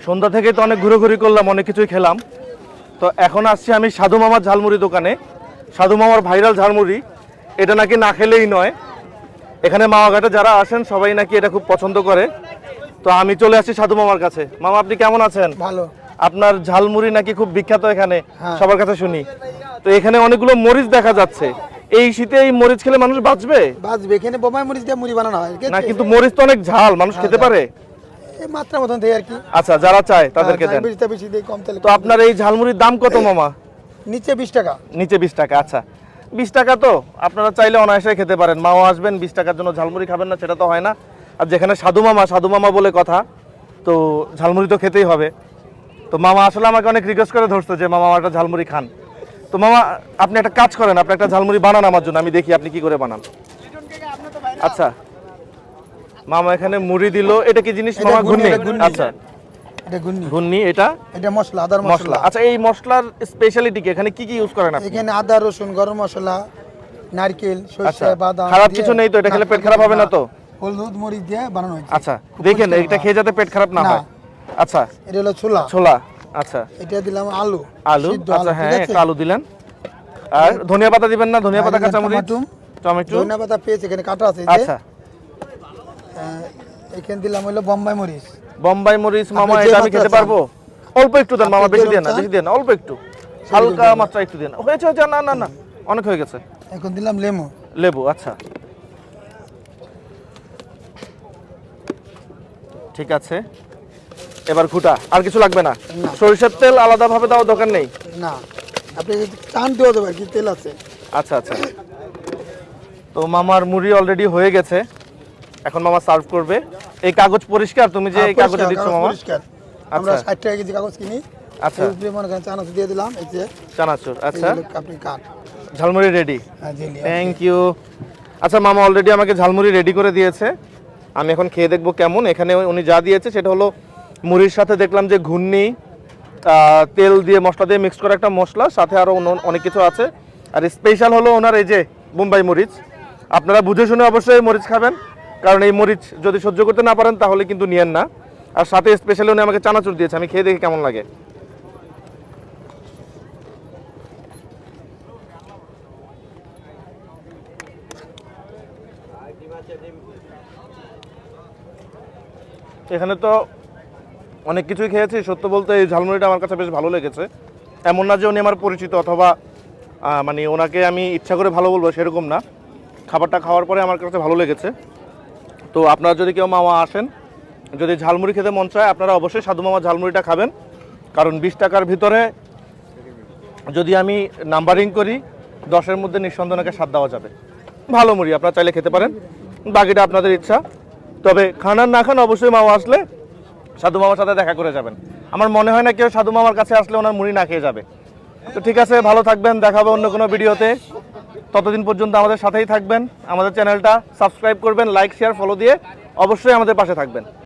সন্ধ্যা থেকেই তো অনেক ঘুরোঘুরি করলাম, অনেক কিছুই খেলাম। তো এখন আসছি আমি সাধু মামার ঝালমুড়ি দোকানে। সাধু মামার ভাইরাল ঝালমুড়ি, এটা নাকি না খেলেই নয়। এখানে মাওয়া ঘাটে যারা আসেন সবাই নাকি এটা খুব পছন্দ করে। তো আমি চলে আসছি সাধু মামার কাছে। মামা, আপনি কেমন আছেন? ভালো। আপনার ঝালমুড়ি নাকি খুব বিখ্যাত এখানে, হ্যাঁ। সবার কাছে শুনি। তো এখানে অনেকগুলো মরিচ দেখা যাচ্ছে, এই শীতে এই মরিচ খেলে মানুষ বাঁচবে? বাঁচবে। এখানে বোমাই মরিচ দিয়ে মুড়ি বানানো হয় না, কিন্তু মরিচ তো অনেক ঝাল, মানুষ খেতে পারে? এই মাত্রা মতন দেয় আর কি। আচ্ছা, যারা চায় তাদেরকে দেন। বেশিটা বেশি দেয়, কম তেলে। তো আপনার এই ঝালমুড়ির দাম কত মামা? নিচে 20 টাকা। নিচে 20 টাকা। আচ্ছা, 20 টাকা তো আপনারা চাইলে অনায়াসে খেতে পারেন। মাও আসবেন, 20 টাকার জন্য ঝালমুড়ি খাবেন না সেটা তো হয় না। আর যেখানে সাধু মামা বলে কথা, তো ঝালমুড়ি তো খেতেই হবে। তো মামা আসলে আমাকে অনেক রিকোয়েস্ট করে ধরছে যে মামা একটা ঝালমুড়ি খান। তো মামা, আপনি একটা কাজ করেন, আপনি একটা ঝালমুড়ি বানান আমার জন্য, আমি দেখি আপনি কি করে বানান। আচ্ছা, মামা এখানে মুড়ি দিল। এটা কি জিনিস মামা? ঘুন্নি। আচ্ছা, এটা ঘুন্নি। এটা মশলা, আদার মশলা। আচ্ছা, এই মশলার স্পেশালিটি কি? এখানে কি কি ইউজ করেন আপনি? এখানে আদা, রসুন, গরম মশলা, নারকেল, সরষে, বাদাম। খারাপ কিছু নেই তো? এটা খেলে পেট খারাপ হবে না তো? হলুদ মরিচ দিয়ে বানানো হয়েছে। আচ্ছা, দেখেন এটা খেয়ে যাতে পেট খারাপ না হয়। আচ্ছা, এটা হলো ছোলা। ছোলা। আচ্ছা, এটা দিলাম আলু। আচ্ছা, হ্যাঁ, একটা আলু দিলেন। আর ধনিয়া পাতা দিবেন না? ধনিয়া পাতা, কাঁচামরিচ, টমেটো। ধনিয়া পাতা পেঁয়াজ এখানে কাটা আছে। আচ্ছা, এখানে দিলাম হলো বোম্বাই মরিচ। বোম্বাই মরিচ মামা, এটা আমি খেতে পারবো? অল্প একটু দেন মামা, বেশি দেন না, বেশি দেন না, অল্প একটু, হালকা মাত্রা একটু দেন। হয়েছে? না না না, অনেক হয়ে গেছে। এখন দিলাম লেবু। আচ্ছা, ঠিক আছে। এবার ঘুটা, আর কিছু লাগবে না? সরিষার তেল আলাদা ভাবে দাও, দরকার নেই না। আপনি চান দেওয়া যাবে, কি তেল আছে। আচ্ছা আচ্ছা। তো মামার মুড়ি অলরেডি হয়ে গেছে, এখন মামা সার্ভ করবে। এই কাগজ পরিষ্কার? তুমি যে এই কাগজে দিচ্ছ মামা? পরিষ্কার। আমরা 60 টাকা কেজি কাগজ কিনি। আচ্ছা, এই উপরে মনে করেন চানাচুর দিয়ে দিলাম। এই যে চানাচুর। আচ্ছা, আপনি কাট। ঝালমুড়ি রেডি। হ্যাঁ, জি। Thank you. আচ্ছা, মামা অলরেডি আমাকে ঝালমুড়ি রেডি করে দিয়েছে। আমি এখন খেয়ে দেখবো কেমন। এখানে উনি যা দিয়েছে সেটা হলো মুড়ির সাথে দেখলাম যে ঘুন্নি, তেল দিয়ে মশলা দিয়ে মিক্স করা একটা মশলা, সাথে আরও অনেক কিছু আছে। আর স্পেশাল হলো ওনার এই যে বোম্বাই মরিচ। আপনারা বুঝে শুনে অবশ্যই মরিচ খাবেন, কারণ এই মরিচ যদি সহ্য করতে না পারেন তাহলে কিন্তু নিয়েন না। আর সাথে স্পেশালি উনি আমাকে চানাচুর দিয়েছে, আমি খেয়ে দেখি কেমন লাগে। এখানে তো অনেক কিছুই খেয়েছি, সত্য বলতে এই ঝালমুড়িটা আমার কাছে বেশ ভালো লেগেছে। এমন না যে উনি আমার পরিচিত অথবা মানে ওনাকে আমি ইচ্ছা করে ভালো বলবো সেরকম না, খাবারটা খাওয়ার পরে আমার কাছে ভালো লেগেছে। তো আপনারা যদি কেউ মামা আসেন, যদি ঝালমুড়ি খেতে মন চায়, আপনারা অবশ্যই সাধু মামা ঝালমুড়িটা খাবেন। কারণ 20 টাকার ভিতরে যদি আমি নাম্বারিং করি, 10-এর মধ্যে নিঃসন্দেহে 7 দেওয়া যাবে। ভালো মুড়ি, আপনারা চাইলে খেতে পারেন, বাকিটা আপনাদের ইচ্ছা। তবে খান আর না খান, অবশ্যই মামা আসলে সাধু মামার সাথে দেখা করে যাবেন। আমার মনে হয় না কেউ সাধু মামার কাছে আসলে ওনার মুড়ি না খেয়ে যাবে। তো ঠিক আছে, ভালো থাকবেন, দেখা হবে অন্য কোনো ভিডিওতে। ততদিন পর্যন্ত আমাদের সাথেই থাকবেন, আমাদের চ্যানেলটা সাবস্ক্রাইব করবেন, লাইক শেয়ার ফলো দিয়ে অবশ্যই আমাদের পাশে থাকবেন।